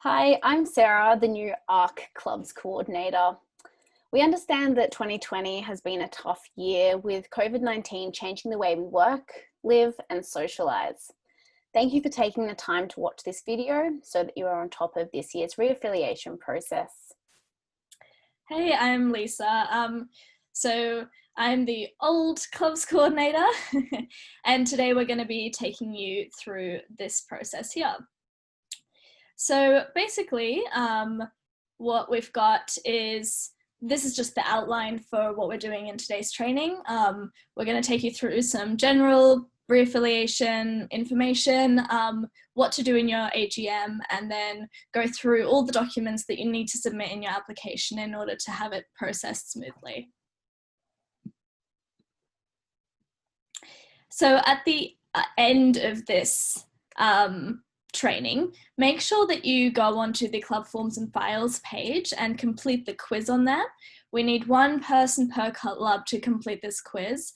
Hi, I'm Sarah, the new ARC Clubs Coordinator. We understand that 2020 has been a tough year with COVID-19 changing the way we work, live and socialise. Thank you for taking the time to watch this video so that you are on top of this year's re-affiliation process. Hey, I'm Lisa. So I'm the old clubs coordinator and today we're going to be taking you through this process here. So basically what we've got is, this is just the outline for what we're doing in today's training. We're going to take you through some general re-affiliation information, what to do in your AGM, and then go through all the documents that you need to submit in your application in order to have it processed smoothly. So at the end of this training, make sure that you go onto the Club Forms and Files page and complete the quiz on there. We need one person per club to complete this quiz.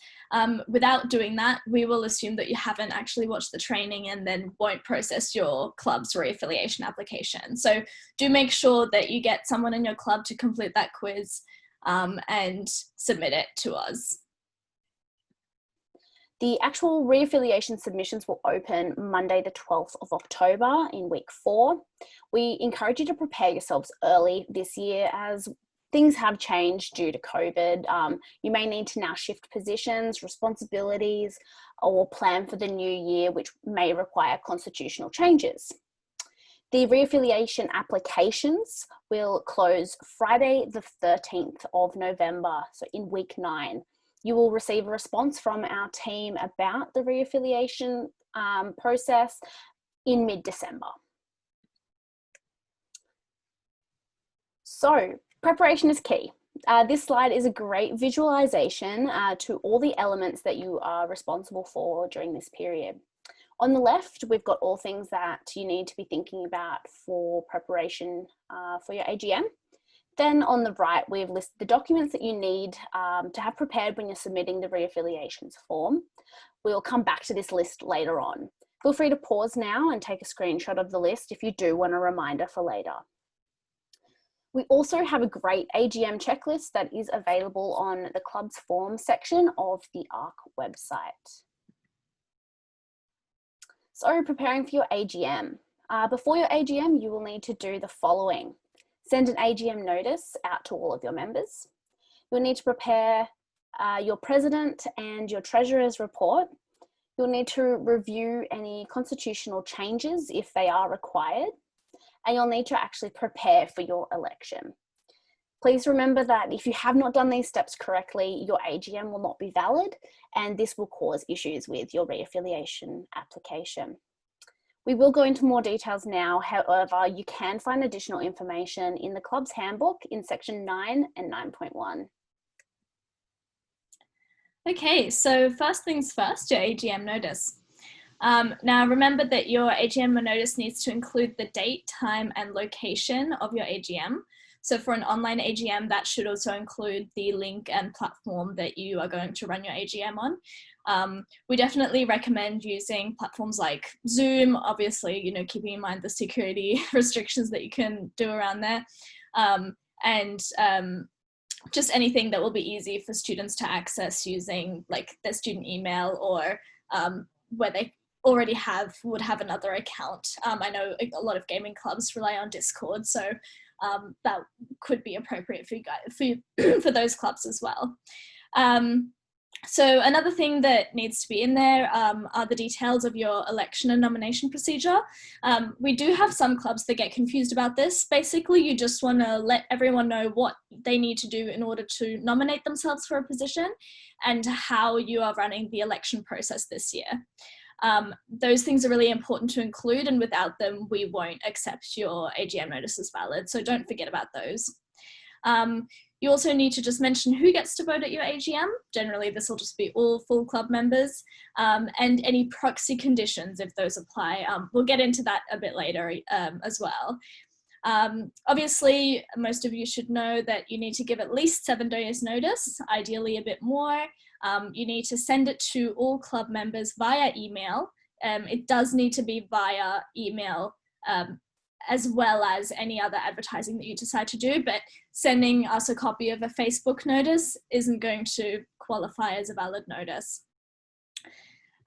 Without doing that, we will assume that you haven't actually watched the training and then won't process your club's re-affiliation application. So do make sure that you get someone in your club to complete that quiz and submit it to us. The actual re-affiliation submissions will open Monday the 12th of October in week 4. We encourage you to prepare yourselves early this year as things have changed due to COVID. You may need to now shift positions, responsibilities, or plan for the new year, which may require constitutional changes. The re-affiliation applications will close Friday the 13th of November, so in week 9. You will receive a response from our team about the re-affiliation process in mid-December. So, preparation is key. This slide is a great visualization to all the elements that you are responsible for during this period. On the left, we've got all things that you need to be thinking about for preparation for your AGM. Then on the right, we've listed the documents that you need to have prepared when you're submitting the re-affiliations form. We'll come back to this list later on. Feel free to pause now and take a screenshot of the list if you do want a reminder for later. We also have a great AGM checklist that is available on the Club's Forms section of the ARC website. So preparing for your AGM. Before your AGM, you will need to do the following. Send an AGM notice out to all of your members. You'll need to prepare your president and your treasurer's report. You'll need to review any constitutional changes if they are required. And you'll need to actually prepare for your election. Please remember that if you have not done these steps correctly, your AGM will not be valid, and this will cause issues with your re-affiliation application. We will go into more details now, however, you can find additional information in the club's handbook in section 9 and 9.1. Okay, so first things first, your AGM notice. Now remember that your AGM notice needs to include the date, time and location of your AGM. So for an online AGM, that should also include the link and platform that you are going to run your AGM on. We definitely recommend using platforms like Zoom, obviously, you know, keeping in mind the security restrictions that you can do around there. Just anything that will be easy for students to access using like their student email or where they already would have another account. I know a lot of gaming clubs rely on Discord, so that could be appropriate for you guys, for those clubs as well. So another thing that needs to be in there are the details of your election and nomination procedure. We do have some clubs that get confused about this. Basically, you just want to let everyone know what they need to do in order to nominate themselves for a position and how you are running the election process this year. Those things are really important to include, and without them, we won't accept your AGM notice as valid, so don't forget about those. You also need to just mention who gets to vote at your AGM. Generally, this will just be all full club members, and any proxy conditions if those apply. We'll get into that a bit later as well. Obviously, most of you should know that you need to give at least 7 days notice, ideally a bit more. You need to send it to all club members via email. It does need to be via email as well as any other advertising that you decide to do, but sending us a copy of a Facebook notice isn't going to qualify as a valid notice.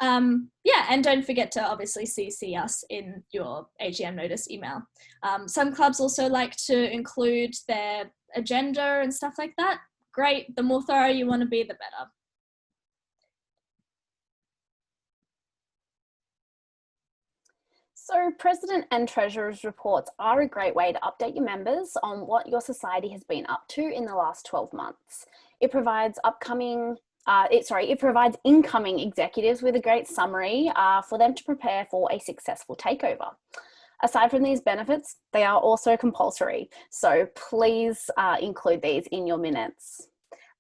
Yeah, and don't forget to obviously CC us in your AGM notice email. Some clubs also like to include their agenda and stuff like that. Great, the more thorough you want to be, the better. So President and Treasurer's reports are a great way to update your members on what your society has been up to in the last 12 months. It provides it provides incoming executives with a great summary for them to prepare for a successful takeover. Aside from these benefits, they are also compulsory, so please include these in your minutes.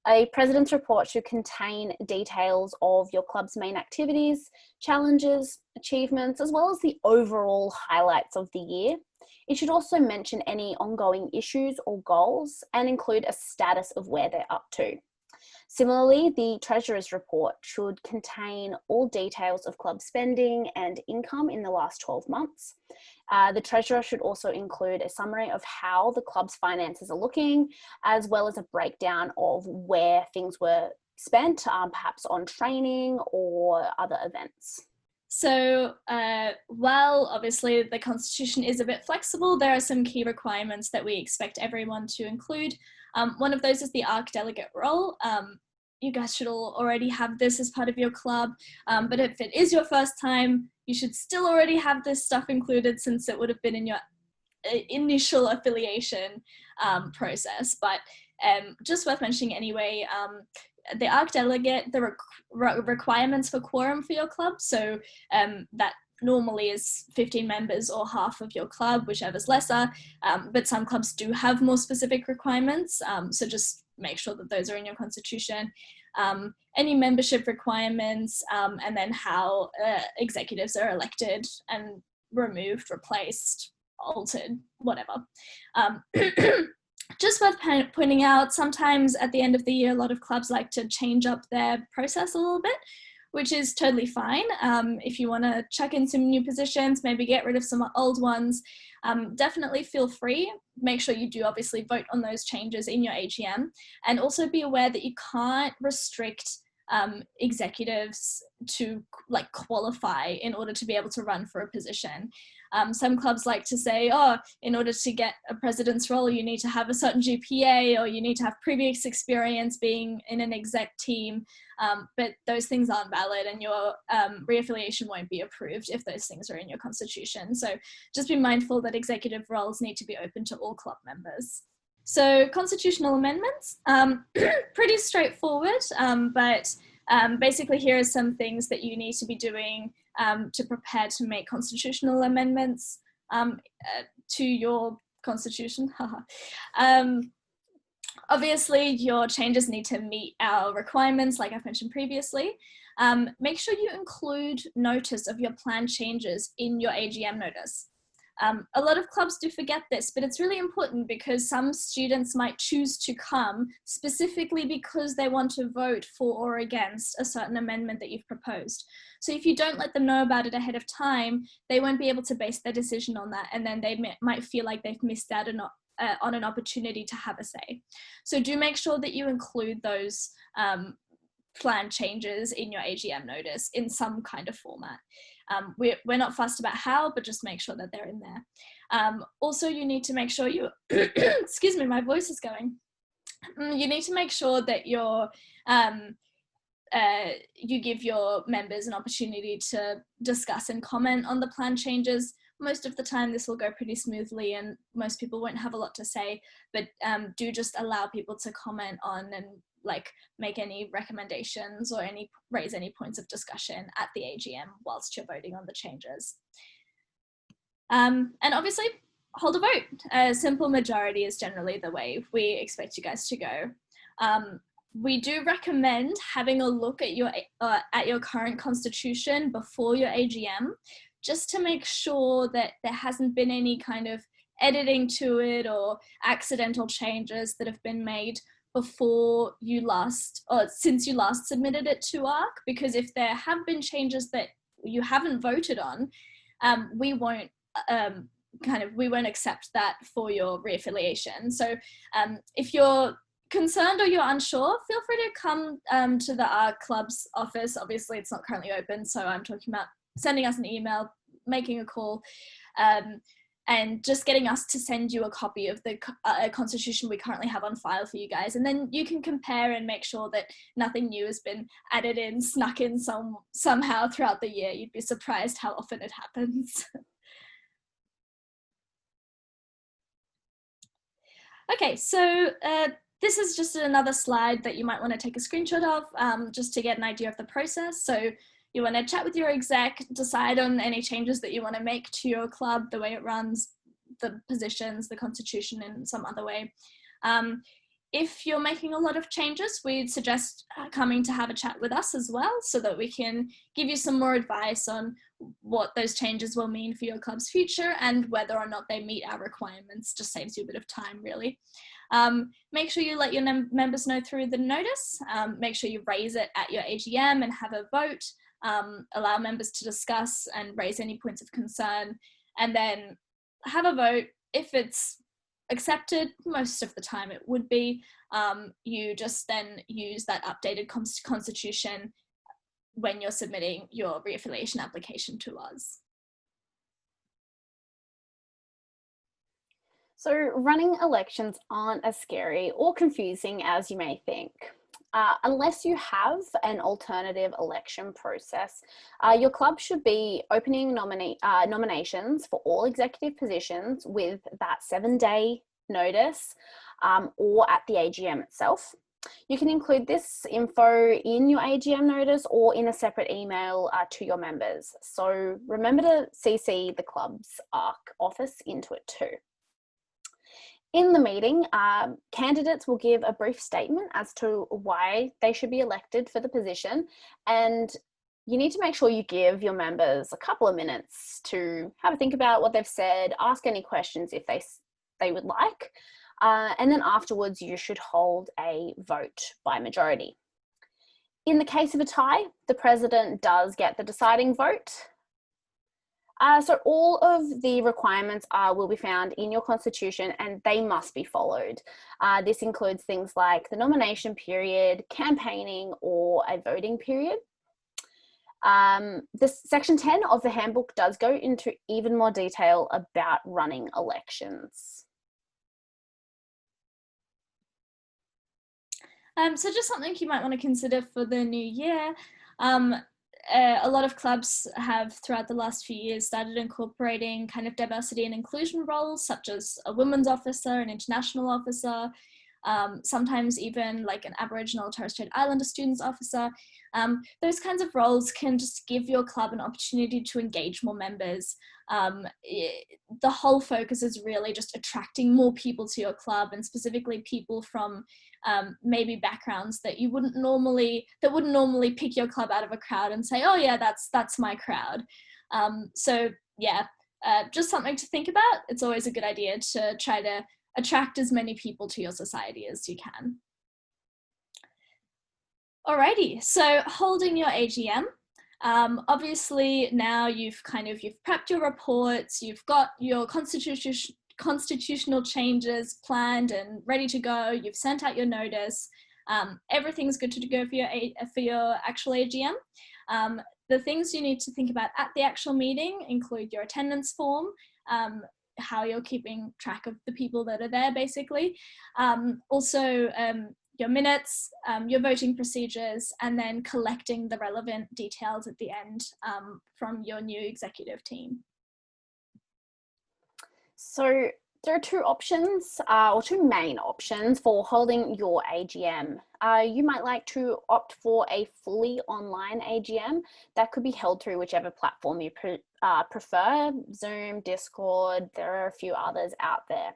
A president's report should contain details of your club's main activities, challenges, achievements, as well as the overall highlights of the year. It should also mention any ongoing issues or goals and include a status of where they're up to. Similarly, the Treasurer's report should contain all details of club spending and income in the last 12 months. The Treasurer should also include a summary of how the club's finances are looking, as well as a breakdown of where things were spent, perhaps on training or other events. So while obviously the Constitution is a bit flexible, there are some key requirements that we expect everyone to include. One of those is the ARC delegate role. You guys should all already have this as part of your club, but if it is your first time, you should still already have this stuff included, since it would have been in your initial affiliation process. But just worth mentioning anyway, the ARC delegate, the requirements for quorum for your club, so that normally is 15 members or half of your club, whichever's lesser, but some clubs do have more specific requirements, so just make sure that those are in your constitution. Any membership requirements, and then how executives are elected and removed, replaced, altered, whatever. Just worth pointing out, sometimes at the end of the year, a lot of clubs like to change up their process a little bit, which is totally fine. If you want to chuck in some new positions, maybe get rid of some old ones, definitely feel free. Make sure you do obviously vote on those changes in your AGM, and also be aware that you can't restrict executives to qualify in order to be able to run for a position. Some clubs like to say, oh, in order to get a president's role, you need to have a certain GPA, or you need to have previous experience being in an exec team, but those things aren't valid, and your reaffiliation won't be approved if those things are in your constitution. So just be mindful that executive roles need to be open to all club members. So constitutional amendments, pretty straightforward, but basically here are some things that you need to be doing to prepare to make constitutional amendments to your constitution. Obviously, your changes need to meet our requirements, like I've mentioned previously. Make sure you include notice of your planned changes in your AGM notice. A lot of clubs do forget this, but it's really important because some students might choose to come specifically because they want to vote for or against a certain amendment that you've proposed. So if you don't let them know about it ahead of time, they won't be able to base their decision on that, and then they might feel like they've missed out on an opportunity to have a say. So do make sure that you include those planned changes in your AGM notice in some kind of format. We're not fussed about how, but just make sure that they're in there. Also, you need to make sure you, excuse me, my voice is going. You need to make sure that you give your members an opportunity to discuss and comment on the plan changes. Most of the time this will go pretty smoothly and most people won't have a lot to say, but do just allow people to comment on and make any recommendations or raise any points of discussion at the AGM whilst you're voting on the changes. And obviously hold a vote. A simple majority is generally the way we expect you guys to go. We do recommend having a look at your current constitution before your AGM, just to make sure that there hasn't been any kind of editing to it or accidental changes that have been made before you since you last submitted it to ARC, because if there have been changes that you haven't voted on, we won't we won't accept that for your reaffiliation. So if you're concerned or you're unsure, feel free to come to the club's office. Obviously it's not currently open, so I'm talking about sending us an email, making a call, and just getting us to send you a copy of the constitution we currently have on file for you guys. And then you can compare and make sure that nothing new has been added in, snuck in somehow throughout the year. You'd be surprised how often it happens. Okay, so this is just another slide that you might want to take a screenshot of, just to get an idea of the process. So you want to chat with your exec, decide on any changes that you want to make to your club, the way it runs, the positions, the constitution in some other way. If you're making a lot of changes, we'd suggest coming to have a chat with us as well, so that we can give you some more advice on what those changes will mean for your club's future and whether or not they meet our requirements. Just saves you a bit of time, really. Make sure you let your members know through the notice. Make sure you raise it at your AGM and have a vote. Allow members to discuss and raise any points of concern, and then have a vote. If it's accepted, most of the time it would be, you just then use that updated constitution when you're submitting your reaffiliation application to us. So running elections aren't as scary or confusing as you may think. Unless you have an alternative election process, your club should be opening nominations for all executive positions with that 7-day notice, or at the AGM itself. You can include this info in your AGM notice or in a separate email to your members. So remember to CC the club's office into it too. In the meeting, candidates will give a brief statement as to why they should be elected for the position, and you need to make sure you give your members a couple of minutes to have a think about what they've said, ask any questions if they would like, and then afterwards you should hold a vote by majority. In the case of a tie, the president does get the deciding vote. So all of the requirements will be found in your constitution, and they must be followed. This includes things like the nomination period, campaigning, or a voting period. This section 10 of the handbook does go into even more detail about running elections. So just something you might want to consider for the new year. A lot of clubs have throughout the last few years started incorporating kind of diversity and inclusion roles, such as a women's officer, an international officer, sometimes even like an Aboriginal or Torres Strait Islander students officer. Those kinds of roles can just give your club an opportunity to engage more members. The whole focus is really just attracting more people to your club, and specifically people from maybe backgrounds that wouldn't normally pick your club out of a crowd and say, oh yeah, that's my crowd. So yeah, just something to think about. It's always a good idea to try to attract as many people to your society as you can. Alrighty, so holding your AGM. Obviously now you've prepped your reports, you've got your constitutional changes planned and ready to go, you've sent out your notice, everything's good to go for your actual AGM. The things you need to think about at the actual meeting include your attendance form, how you're keeping track of the people that are there basically, also your minutes, your voting procedures, and then collecting the relevant details at the end from your new executive team. So there are two options, or two main options for holding your AGM. You might like to opt for a fully online AGM that could be held through whichever platform you prefer, Zoom, Discord, there are a few others out there.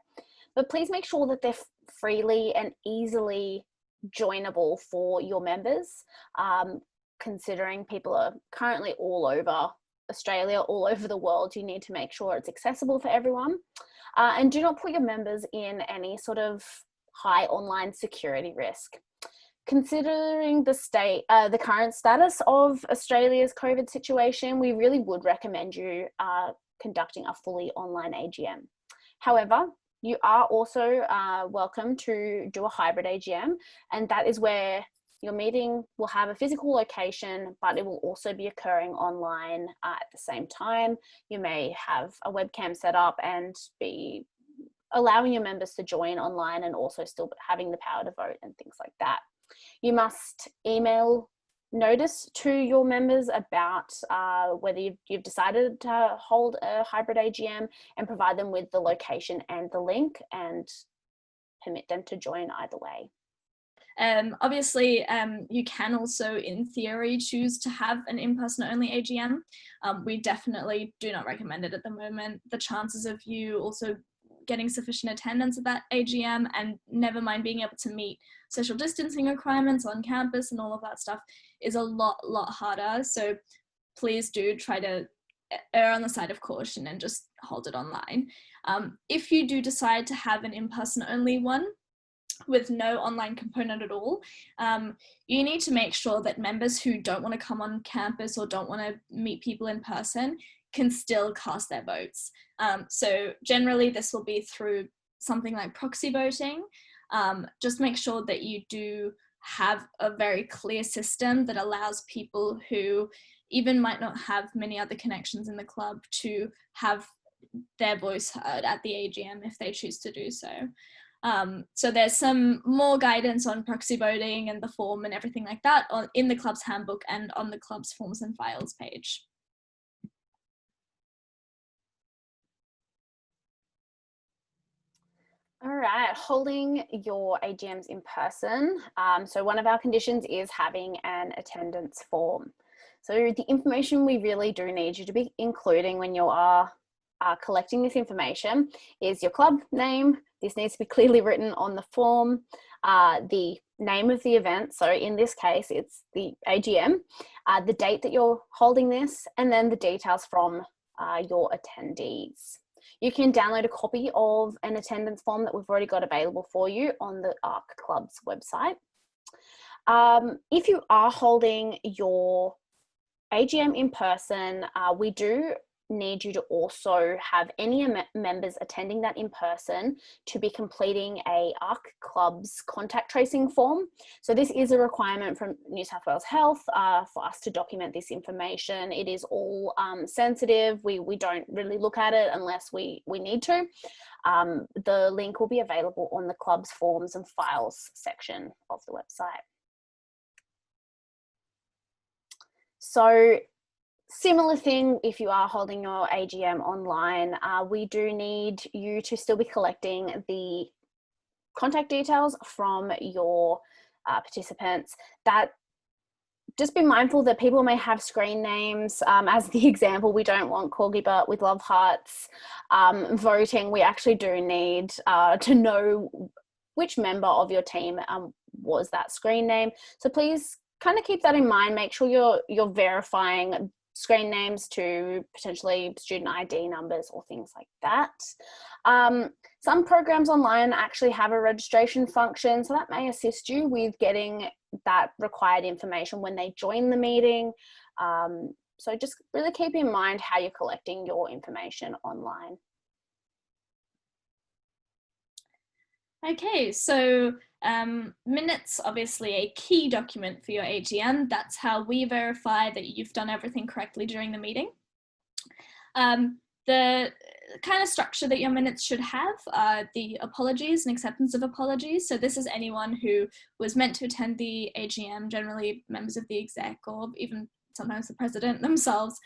But please make sure that they're freely and easily joinable for your members, considering people are currently all over Australia, all over the world. You need to make sure it's accessible for everyone. And do not put your members in any sort of high online security risk. Considering the current status of Australia's COVID situation, we really would recommend you conducting a fully online AGM. However, you are also welcome to do a hybrid AGM, and that is where your meeting will have a physical location, but it will also be occurring online at the same time. You may have a webcam set up and be allowing your members to join online and also still having the power to vote and things like that. You must email notice to your members about whether you've decided to hold a hybrid AGM and provide them with the location and the link and permit them to join either way. Obviously, you can also, in theory, choose to have an in-person only AGM. We definitely do not recommend it at the moment. The chances of you also getting sufficient attendance at that AGM, and never mind being able to meet social distancing requirements on campus and all of that stuff, is a lot harder. So please do try to err on the side of caution and just hold it online. If you do decide to have an in-person only one with no online component at all, you need to make sure that members who don't want to come on campus or don't want to meet people in person can still cast their votes. So generally this will be through something like proxy voting. Just make sure that you do have a very clear system that allows people who even might not have many other connections in the club to have their voice heard at the AGM if they choose to do so. So there's some more guidance on proxy voting and the form and everything like that in the club's handbook and on the club's forms and files page. All right, holding your AGMs in person. So one of our conditions is having an attendance form. So the information we really do need you to be including when you are collecting this information is your club name. This needs to be clearly written on the form, the name of the event. So in this case, it's the AGM, the date that you're holding this, and then the details from your attendees. You can download a copy of an attendance form that we've already got available for you on the ARC Club's website. If you are holding your AGM in person, we do need you to also have any members attending that in person to be completing a ARC Club's contact tracing form. So this is a requirement from New South Wales Health for us to document this information. It is all sensitive. We don't really look at it unless we need to. The link will be available on the club's forms and files section of the website. So similar thing, if you are holding your AGM online, we do need you to still be collecting the contact details from your participants. Just be mindful that people may have screen names. As the example, we don't want Corgi Butt with love hearts voting. We actually do need to know which member of your team was that screen name. So please kind of keep that in mind. Make sure you're verifying screen names to potentially student ID numbers or things like that. Some programs online actually have a registration function, so that may assist you with getting that required information when they join the meeting. So just really keep in mind how you're collecting your information online. Okay, so minutes, obviously a key document for your AGM. That's how we verify that you've done everything correctly during the meeting. The kind of structure that your minutes should have are the apologies and acceptance of apologies. So this is anyone who was meant to attend the AGM, generally members of the exec or even sometimes the president themselves,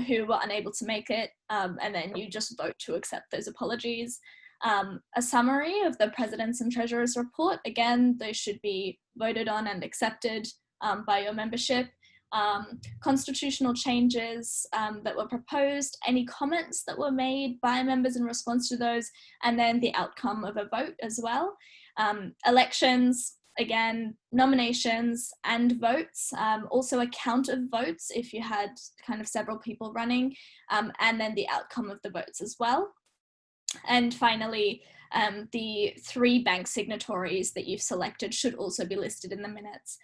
who were unable to make it, and then you just vote to accept those apologies. A summary of the President's and Treasurer's report. Again, those should be voted on and accepted by your membership. Constitutional changes that were proposed, any comments that were made by members in response to those, and then the outcome of a vote as well. Elections, again, nominations and votes, also a count of votes if you had kind of several people running, and then the outcome of the votes as well. And finally, the 3 bank signatories that you've selected should also be listed in the minutes.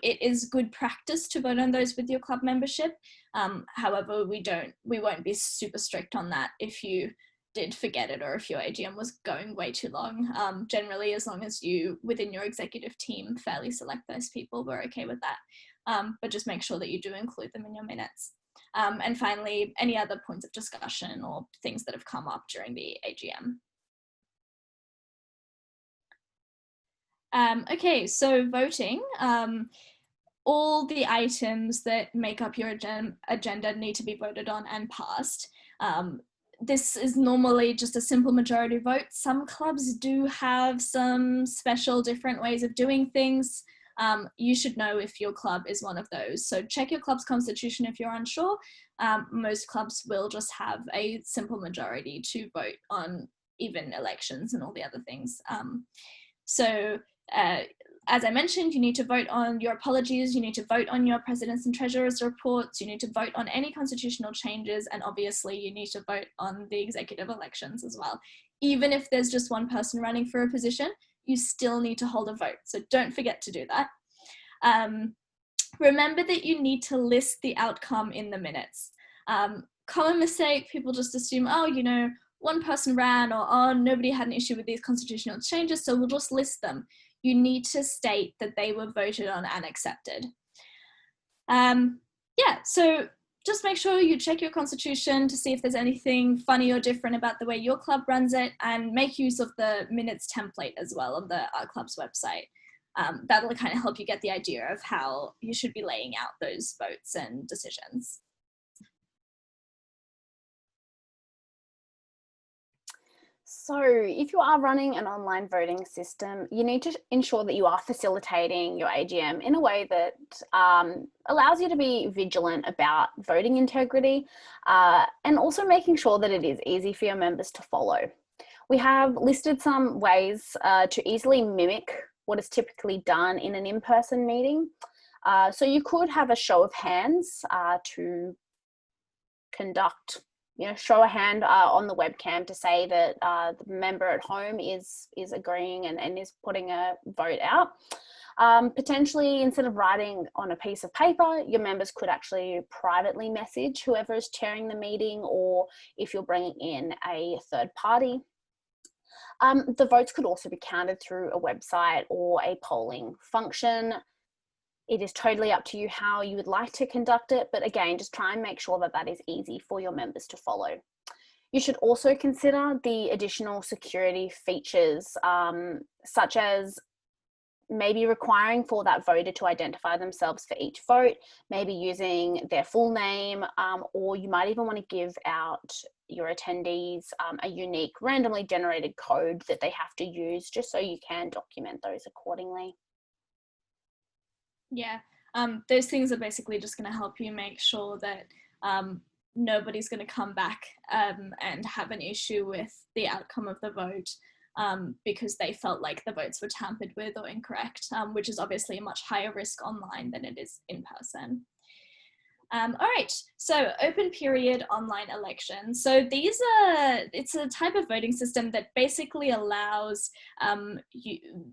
It is good practice to vote on those with your club membership. However, we won't be super strict on that if you did forget it or if your AGM was going way too long. Generally, as long as you, within your executive team, fairly select those people, we're okay with that. But just make sure that you do include them in your minutes. And finally, any other points of discussion or things that have come up during the AGM. Okay, so voting. All the items that make up your agenda need to be voted on and passed. This is normally just a simple majority vote. Some clubs do have some special different ways of doing things. You should know if your club is one of those. So check your club's constitution if you're unsure. Most clubs will just have a simple majority to vote on even elections and all the other things. As I mentioned, you need to vote on your apologies, you need to vote on your presidents and treasurers reports, you need to vote on any constitutional changes, and obviously you need to vote on the executive elections as well. Even if there's just one person running for a position, you still need to hold a vote, so don't forget to do that. Remember that you need to list the outcome in the minutes. Common mistake, people just assume, oh, you know, one person ran, or oh, nobody had an issue with these constitutional changes, so we'll just list them. You need to state that they were voted on and accepted. Yeah, so just make sure you check your constitution to see if there's anything funny or different about the way your club runs it, and make use of the minutes template as well on our club's website. That'll kind of help you get the idea of how you should be laying out those votes and decisions. So if you are running an online voting system, you need to ensure that you are facilitating your AGM in a way that allows you to be vigilant about voting integrity, and also making sure that it is easy for your members to follow. We have listed some ways to easily mimic what is typically done in an in-person meeting. So you could have a show of hands to conduct, show a hand on the webcam to say that the member at home is agreeing and is putting a vote out. Potentially, instead of writing on a piece of paper, your members could actually privately message whoever is chairing the meeting, or if you're bringing in a third party. The votes could also be counted through a website or a polling function. It is totally up to you how you would like to conduct it, but again, just try and make sure that that is easy for your members to follow. You should also consider the additional security features, such as maybe requiring for that voter to identify themselves for each vote, maybe using their full name, or you might even want to give out your attendees a unique randomly generated code that they have to use, just so you can document those accordingly. Yeah, those things are basically just going to help you make sure that nobody's going to come back and have an issue with the outcome of the vote because they felt like the votes were tampered with or incorrect, which is obviously a much higher risk online than it is in person. All right, so open period online elections. So it's a type of voting system that basically allows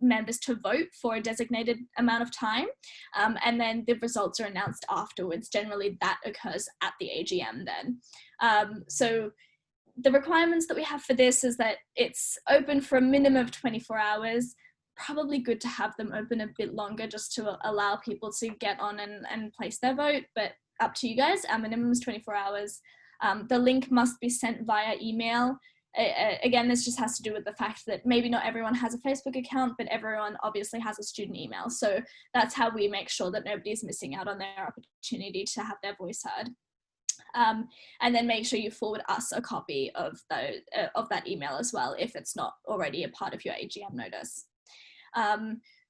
members to vote for a designated amount of time, and then the results are announced afterwards. Generally, that occurs at the AGM then. So the requirements that we have for this is that it's open for a minimum of 24 hours. Probably good to have them open a bit longer just to allow people to get on and place their vote, but up to you guys. Our minimum is 24 hours. The link must be sent via email. Again, this just has to do with the fact that maybe not everyone has a Facebook account, but everyone obviously has a student email. So that's how we make sure that nobody's missing out on their opportunity to have their voice heard. And then make sure you forward us a copy of that email as well, if it's not already a part of your AGM notice.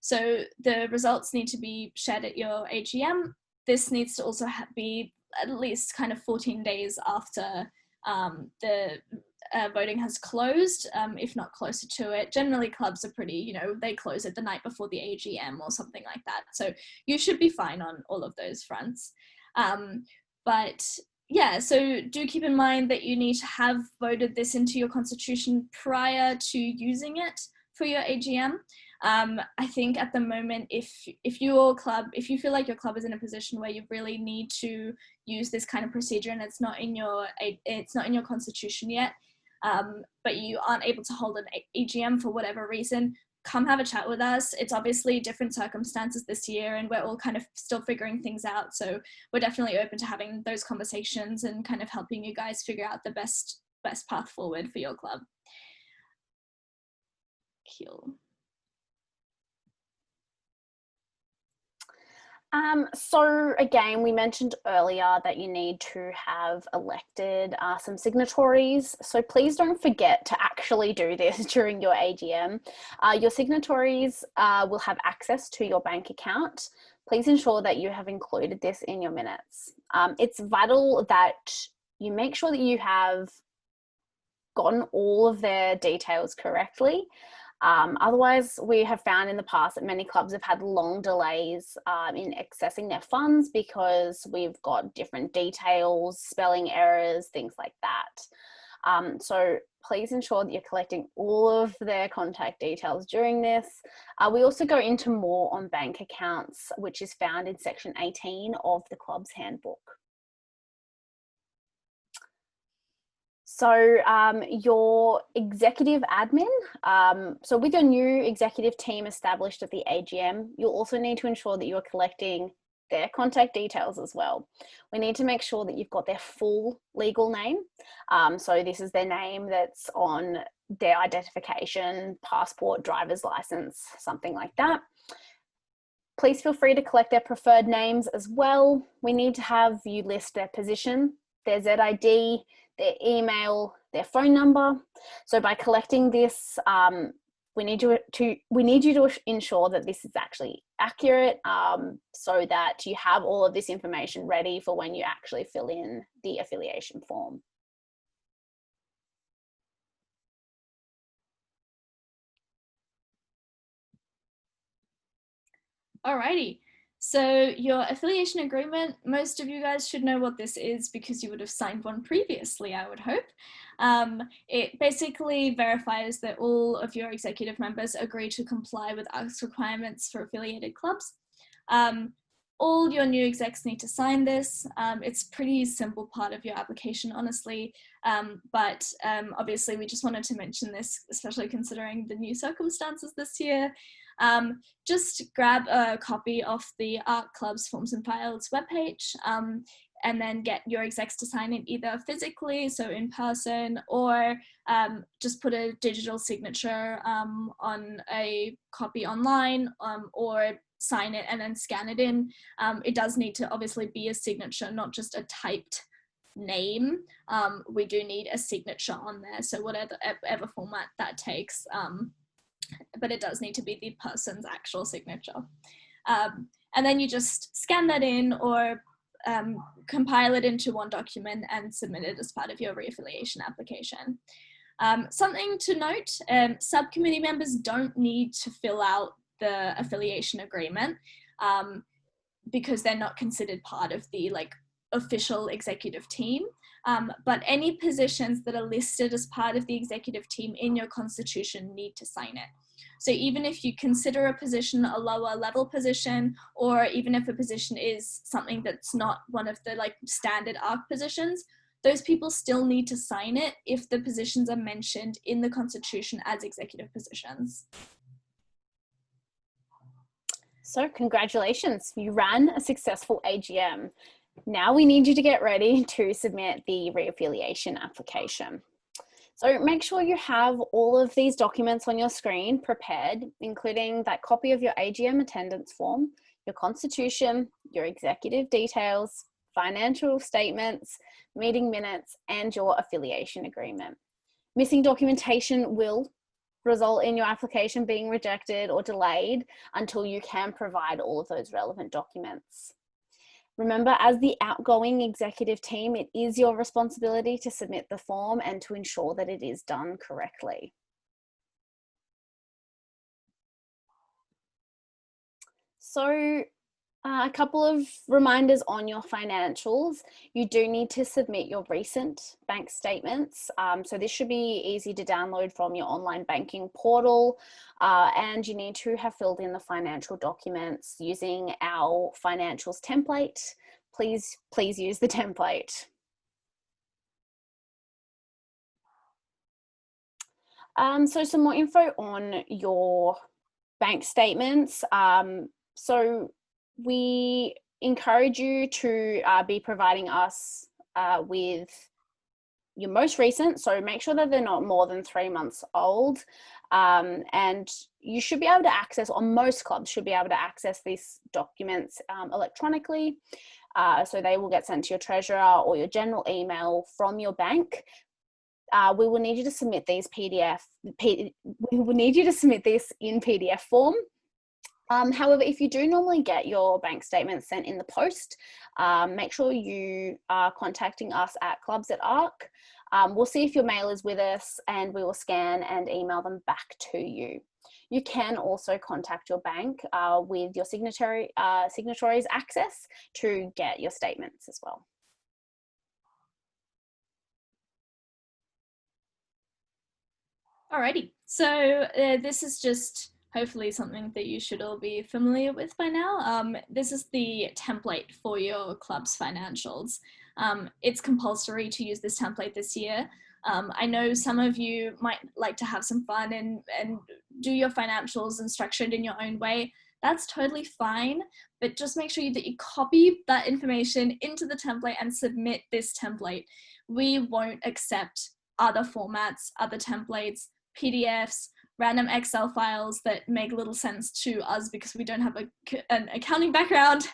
So the results need to be shared at your AGM. This needs to also be at least kind of 14 days after the voting has closed, if not closer to it. Generally, clubs are pretty, they close it the night before the AGM or something like that. So you should be fine on all of those fronts. But yeah, so do keep in mind that you need to have voted this into your constitution prior to using it for your AGM. I think at the moment, if you feel like your club is in a position where you really need to use this kind of procedure and it's not in your constitution yet, but you aren't able to hold an AGM for whatever reason, come have a chat with us. It's obviously different circumstances this year and we're all kind of still figuring things out. So we're definitely open to having those conversations and kind of helping you guys figure out the best path forward for your club. Cool. So again, we mentioned earlier that you need to have elected some signatories. So please don't forget to actually do this during your AGM. Your signatories will have access to your bank account. Please ensure that you have included this in your minutes. It's vital that you make sure that you have gotten all of their details correctly. Otherwise, we have found in the past that many clubs have had long delays in accessing their funds because we've got different details, spelling errors, things like that. So please ensure that you're collecting all of their contact details during this. We also go into more on bank accounts, which is found in section 18 of the club's handbook. So your executive admin, so with your new executive team established at the AGM, you'll also need to ensure that you're collecting their contact details as well. We need to make sure that you've got their full legal name. So this is their name that's on their identification, passport, driver's license, something like that. Please feel free to collect their preferred names as well. We need to have you list their position, their ZID, their email, their phone number. So by collecting this, we need you to ensure that this is actually accurate, so that you have all of this information ready for when you actually fill in the affiliation form. Alrighty. So your affiliation agreement, most of you guys should know what this is because you would have signed one previously, I would hope. It basically verifies that all of your executive members agree to comply with ACT's requirements for affiliated clubs. All your new execs need to sign this. It's a pretty simple part of your application, honestly, but obviously we just wanted to mention this, especially considering the new circumstances this year. Just grab a copy of the ARC Club's Forms and Files webpage, and then get your execs to sign it either physically, so in person, or just put a digital signature on a copy online, or sign it and then scan it in. It does need to obviously be a signature, not just a typed name. We do need a signature on there, so whatever format that takes. But it does need to be the person's actual signature. And then you just scan that in or compile it into one document and submit it as part of your reaffiliation application. Something to note, subcommittee members don't need to fill out the affiliation agreement because they're not considered part of the official executive team. But any positions that are listed as part of the executive team in your constitution need to sign it. So even if you consider a position a lower level position, or even if a position is something that's not one of the standard ARC positions, those people still need to sign it if the positions are mentioned in the constitution as executive positions. So congratulations, you ran a successful AGM. Now we need you to get ready to submit the reaffiliation application. So make sure you have all of these documents on your screen prepared, including that copy of your AGM attendance form, your constitution, your executive details, financial statements, meeting minutes, and your affiliation agreement. Missing documentation will result in your application being rejected or delayed until you can provide all of those relevant documents. Remember, as the outgoing executive team, it is your responsibility to submit the form and to ensure that it is done correctly. So A couple of reminders on your financials. You do need to submit your recent bank statements. So this should be easy to download from your online banking portal. And you need to have filled in the financial documents using our financials template. Please use the template. So some more info on your bank statements. So we encourage you to be providing us with your most recent, so make sure that they're not more than 3 months old. And you should be able to access, or most clubs should be able to access these documents electronically. So they will get sent to your treasurer or your general email from your bank. We will need you to submit these we will need you to submit this in PDF form. However, if you do normally get your bank statements sent in the post, make sure you are contacting us at Clubs at ARC. We'll see if your mail is with us and we will scan and email them back to you. You can also contact your bank with your signatories access to get your statements as well. Alrighty, so this is just hopefully something that you should all be familiar with by now. This is the template for your club's financials. It's compulsory to use this template this year. I know some of you might like to have some fun and do your financials and structure it in your own way. That's totally fine, but just make sure that you copy that information into the template and submit this template. We won't accept other formats, other templates, PDFs, random Excel files that make little sense to us because we don't have an accounting background.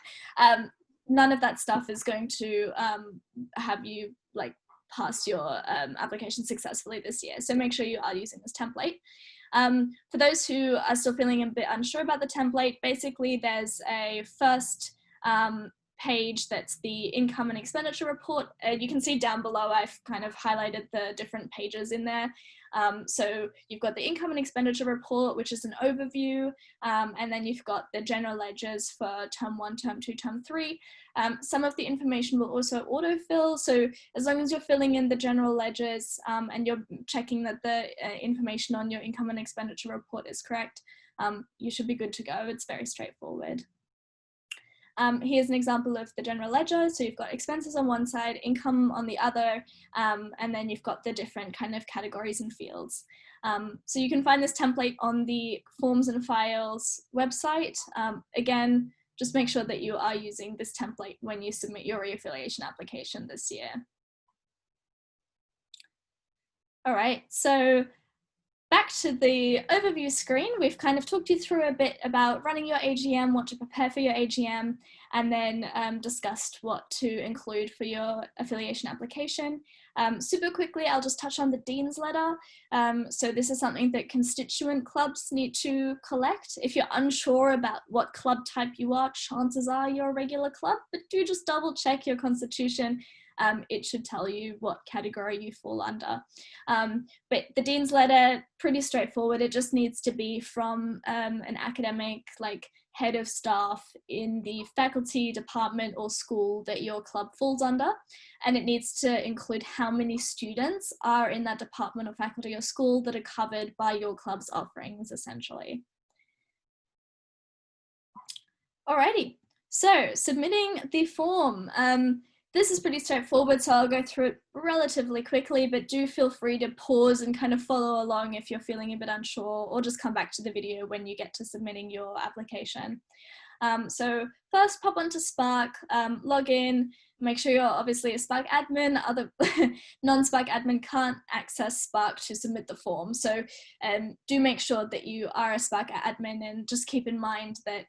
None of that stuff is going to have you like pass your application successfully this year. So make sure you are using this template. For those who are still feeling a bit unsure about the template, basically there's a first page that's the income and expenditure report. You can see down below I've kind of highlighted the different pages in there. So you've got the income and expenditure report, which is an overview, and then you've got the general ledgers for term 1, term 2, term 3. Some of the information will also autofill, so as long as you're filling in the general ledgers and you're checking that the information on your income and expenditure report is correct, you should be good to go. It's very straightforward. Here's an example of the general ledger. So you've got expenses on one side, income on the other, and then you've got the different kind of categories and fields. So you can find this template on the Forms and Files website. Again, just make sure that you are using this template when you submit your re-affiliation application this year. All right, so back to the overview screen. We've kind of talked you through a bit about running your AGM, what to prepare for your AGM, and then discussed what to include for your affiliation application. Super quickly, I'll just touch on the Dean's Letter. So this is something that constituent clubs need to collect. If you're unsure about what club type you are, chances are you're a regular club, but do just double check your constitution. It should tell you what category you fall under. But the Dean's Letter, pretty straightforward. It just needs to be from an academic, like head of staff in the faculty, department or school that your club falls under. And it needs to include how many students are in that department or faculty or school that are covered by your club's offerings, essentially. Alrighty, so submitting the form. This is pretty straightforward, so I'll go through it relatively quickly, but do feel free to pause and kind of follow along if you're feeling a bit unsure, or just come back to the video when you get to submitting your application. So first, pop onto Spark, log in, make sure you're obviously a Spark admin. Other non-Spark admin can't access Spark to submit the form, so do make sure that you are a Spark admin, and just keep in mind that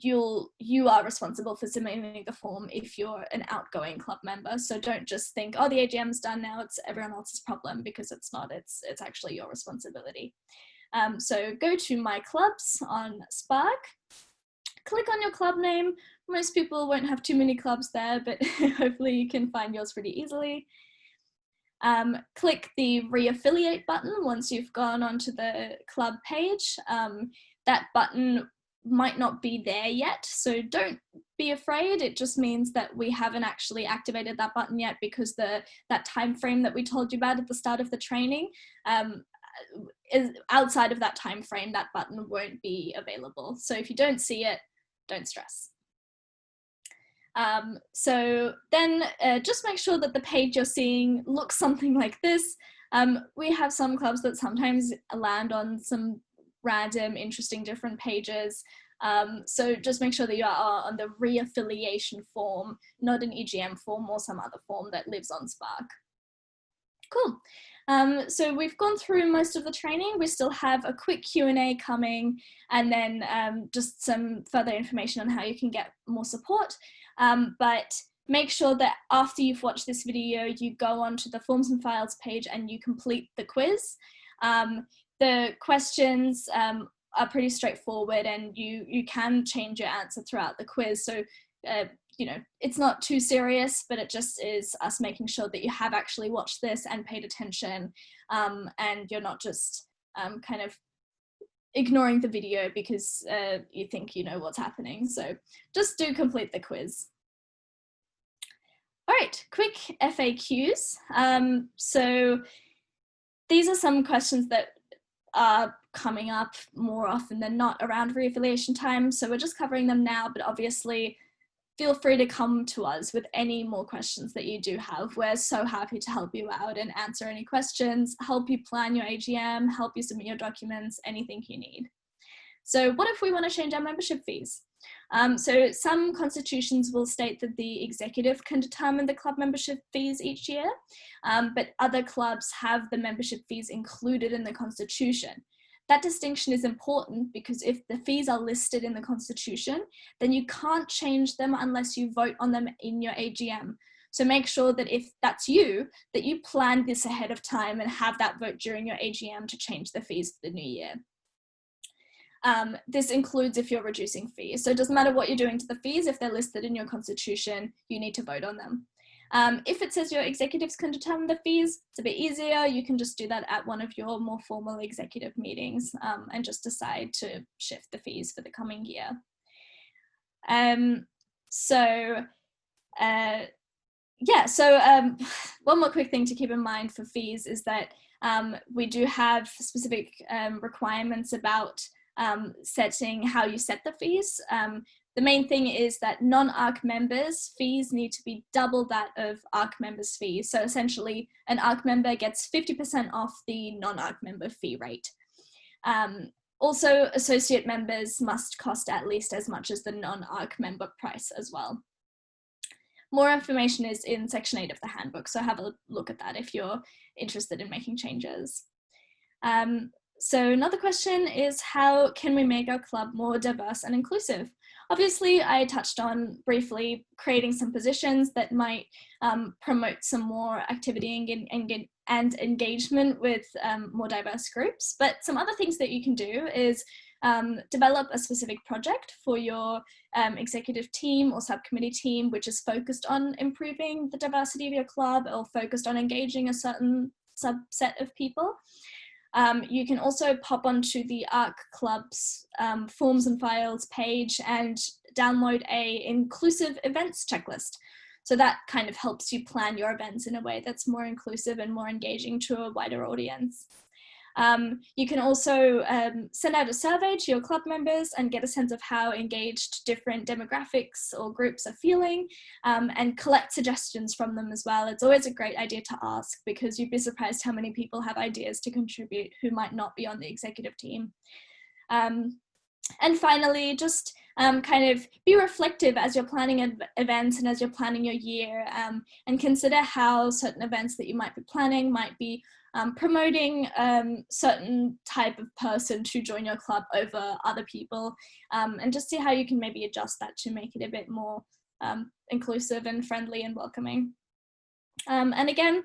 you are responsible for submitting the form if you're an outgoing club member. So don't just think, oh, the AGM's done now, it's everyone else's problem, because it's not. It's actually your responsibility. So go to My Clubs on Spark, click on your club name. Most people won't have too many clubs there, but hopefully you can find yours pretty easily. Click the Re-affiliate button once you've gone onto the club page. That button might not be there yet. So don't be afraid. It just means that we haven't actually activated that button yet, because that time frame that we told you about at the start of the training, is outside of that time frame, that button won't be available. So if you don't see it, don't stress. So then just make sure that the page you're seeing looks something like this. We have some clubs that sometimes land on some random, interesting, different pages. So just make sure that you are on the Reaffiliation form, not an EGM form or some other form that lives on Spark. Cool. So we've gone through most of the training. We still have a quick Q&A coming, and then just some further information on how you can get more support. But make sure that after you've watched this video, you go onto the Forms and Files page and you complete the quiz. The questions are pretty straightforward, and you can change your answer throughout the quiz. So, you know, it's not too serious, but it just is us making sure that you have actually watched this and paid attention, and you're not just kind of ignoring the video because you think you know what's happening. So just do complete the quiz. All right, quick FAQs. So these are some questions that are coming up more often than not around re-affiliation time. So we're just covering them now, but obviously feel free to come to us with any more questions that you do have. We're so happy to help you out and answer any questions, help you plan your AGM, help you submit your documents, anything you need. So what if we want to change our membership fees? So some constitutions will state that the executive can determine the club membership fees each year, but other clubs have the membership fees included in the constitution. That distinction is important because if the fees are listed in the constitution, then you can't change them unless you vote on them in your AGM. So make sure that if that's you, that you plan this ahead of time and have that vote during your AGM to change the fees for the new year. This includes if you're reducing fees. So it doesn't matter what you're doing to the fees, if they're listed in your constitution, you need to vote on them. If it says your executives can determine the fees, it's a bit easier. You can just do that at one of your more formal executive meetings and just decide to shift the fees for the coming year. One more quick thing to keep in mind for fees is that we do have specific requirements about setting how you set the fees. The main thing is that non-ARC members' fees need to be double that of ARC members' fees. So essentially, an ARC member gets 50% off the non-ARC member fee rate. Also, associate members must cost at least as much as the non-ARC member price as well. More information is in section 8 of the handbook, so have a look at that if you're interested in making changes. So another question is, how can we make our club more diverse and inclusive? Obviously, I touched on briefly creating some positions that might promote some more activity and engagement with more diverse groups. But some other things that you can do is develop a specific project for your executive team or subcommittee team, which is focused on improving the diversity of your club or focused on engaging a certain subset of people. You can also pop onto the ARC Club's Forms and Files page and download a inclusive events checklist. So that kind of helps you plan your events in a way that's more inclusive and more engaging to a wider audience. You can also send out a survey to your club members and get a sense of how engaged different demographics or groups are feeling, and collect suggestions from them as well. It's always a great idea to ask because you'd be surprised how many people have ideas to contribute who might not be on the executive team. And finally, just kind of be reflective as you're planning events and as you're planning your year, and consider how certain events that you might be planning might be promoting certain type of person to join your club over other people, and just see how you can maybe adjust that to make it a bit more inclusive and friendly and welcoming. And again,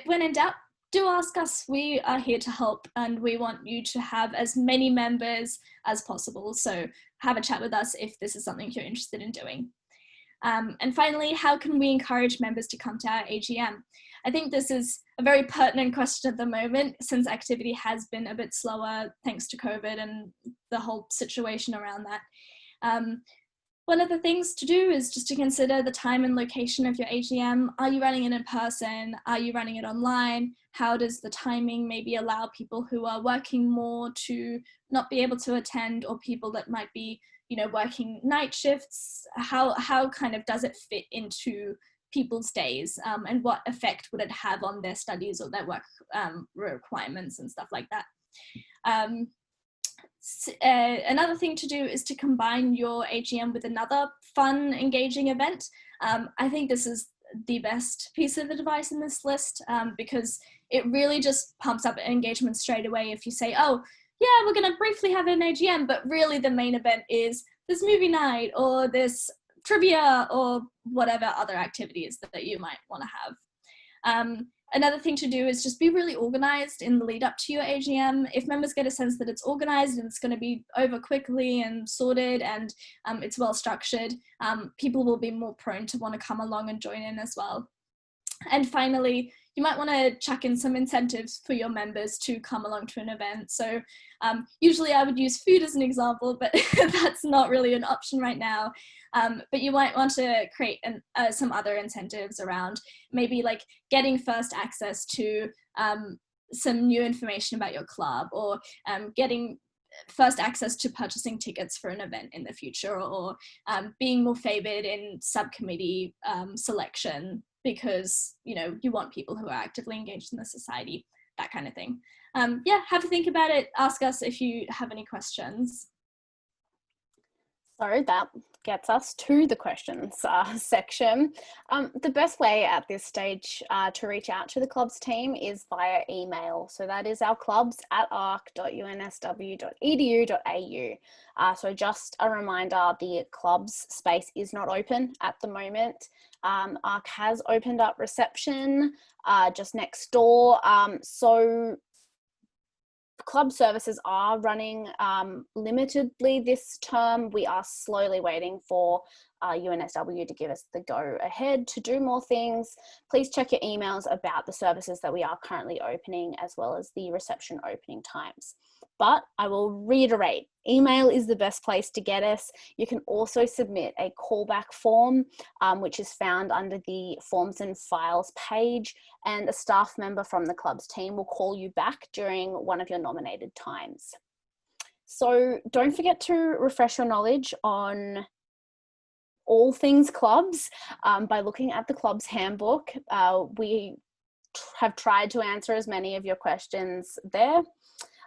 when in doubt, do ask us. We are here to help and we want you to have as many members as possible. So have a chat with us if this is something you're interested in doing. And finally, how can we encourage members to come to our AGM? I think this is a very pertinent question at the moment, since activity has been a bit slower thanks to COVID and the whole situation around that. One of the things to do is just to consider the time and location of your AGM. Are you running it in person? Are you running it online? How does the timing maybe allow people who are working more to not be able to attend, or people that might be, you know, working night shifts? How kind of does it fit into people's days, and what effect would it have on their studies or their work requirements and stuff like that? Another thing to do is to combine your AGM with another fun, engaging event. I think this is the best piece of advice in this list, because it really just pumps up engagement straight away if you say, oh, yeah, we're going to briefly have an AGM, but really the main event is this movie night or this trivia or whatever other activities that you might want to have. Another thing to do is just be really organized in the lead up to your AGM. If members get a sense that it's organized and it's going to be over quickly and sorted and it's well structured, people will be more prone to want to come along and join in as well. And finally, you might want to chuck in some incentives for your members to come along to an event. So usually I would use food as an example, but that's not really an option right now. But you might want to create some other incentives around maybe like getting first access to some new information about your club, or getting first access to purchasing tickets for an event in the future, or being more favored in subcommittee selection, because, you know, you want people who are actively engaged in the society, that kind of thing. Yeah, have a think about it. Ask us if you have any questions. So that gets us to the questions section. The best way at this stage to reach out to the clubs team is via email. So that is our clubs@arc.unsw.edu.au. So just a reminder, the clubs space is not open at the moment. ARC has opened up reception just next door. So club services are running limitedly this term. We are slowly waiting for UNSW to give us the go ahead to do more things. Please check your emails about the services that we are currently opening, as well as the reception opening times. But I will reiterate, email is the best place to get us. You can also submit a callback form, which is found under the Forms and Files page, and a staff member from the club's team will call you back during one of your nominated times. So don't forget to refresh your knowledge on all things clubs by looking at the club's handbook. We have tried to answer as many of your questions there.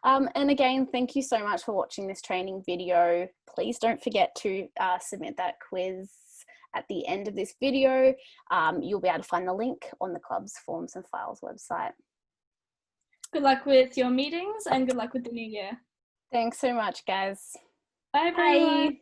And again, thank you so much for watching this training video. Please don't forget to submit that quiz at the end of this video. You'll be able to find the link on the club's Forms and Files website. Good luck with your meetings and good luck with the new year. Thanks so much, guys. Bye, everyone. Bye.